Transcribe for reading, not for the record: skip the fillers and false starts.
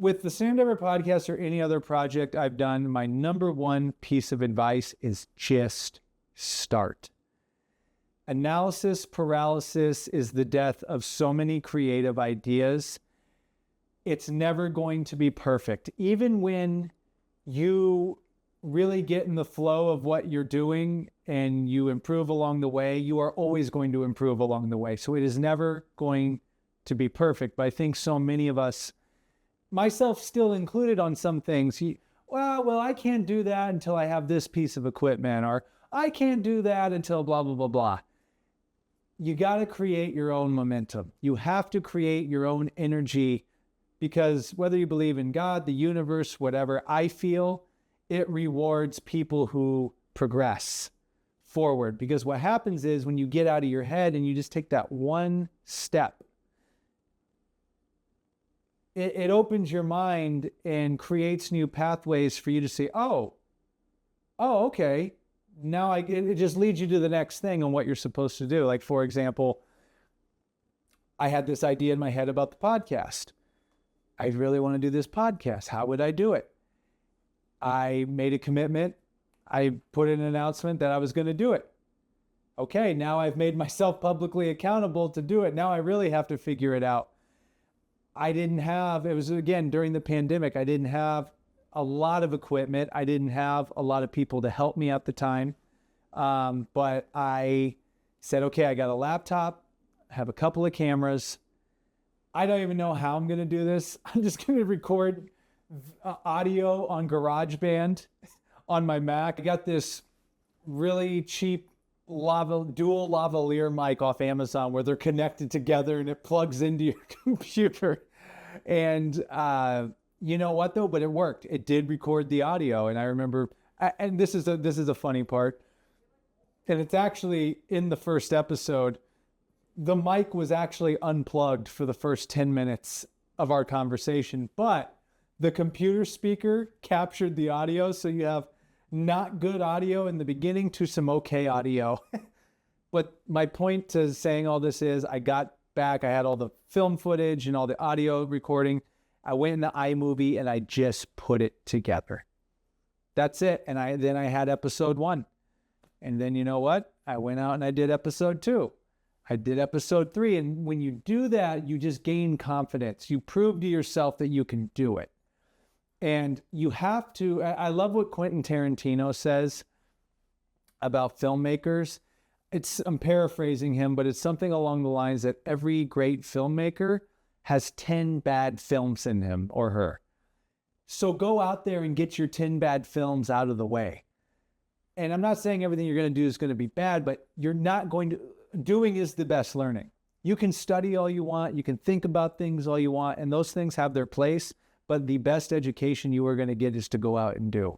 with the Stand Ever podcast or any other project I've done, my number one piece of advice is just start. Analysis paralysis is the death of so many creative ideas. It's never going to be perfect. Even when you really get in the flow of what you're doing and you improve along the way, you are always going to improve along the way. So it is never going to be perfect. But I think so many of us, myself still included on some things, well, I can't do that until I have this piece of equipment, or I can't do that until blah, blah, blah, blah. You got to create your own momentum. You have to create your own energy, because whether you believe in God, the universe, whatever, I feel it rewards people who progress forward. Because what happens is when you get out of your head and you just take that one step, it opens your mind and creates new pathways for you to say, oh, okay. Now it just leads you to the next thing on what you're supposed to do. Like, for example, I had this idea in my head about the podcast. I really want to do this podcast. How would I do it? I made a commitment. I put in an announcement that I was going to do it. Okay, now I've made myself publicly accountable to do it. Now I really have to figure it out. It was again during the pandemic, I didn't have a lot of equipment. I didn't have a lot of people to help me at the time. But I said, okay, I got a laptop, have a couple of cameras. I don't even know how I'm going to do this. I'm just going to record audio on GarageBand on my Mac. I got this really cheap dual lavalier mic off Amazon where they're connected together and it plugs into your computer. And you know what though? But it worked. It did record the audio. And I remember, and this is a funny part. And it's actually in the first episode, the mic was actually unplugged for the first 10 minutes of our conversation, but the computer speaker captured the audio. So you have not good audio in the beginning to some okay audio. But my point to saying all this is I got back, I had all the film footage and all the audio recording. I went into iMovie and I just put it together. That's it. And then I had episode 1. And then you know what? I went out and I did episode 2. I did episode 3. And when you do that, you just gain confidence. You prove to yourself that you can do it. And you have to, I love what Quentin Tarantino says about filmmakers. I'm paraphrasing him, but it's something along the lines that every great filmmaker has 10 bad films in him or her. So go out there and get your 10 bad films out of the way. And I'm not saying everything you're going to do is going to be bad, but doing is the best learning. You can study all you want. You can think about things all you want, and those things have their place. But the best education you are going to get is to go out and do.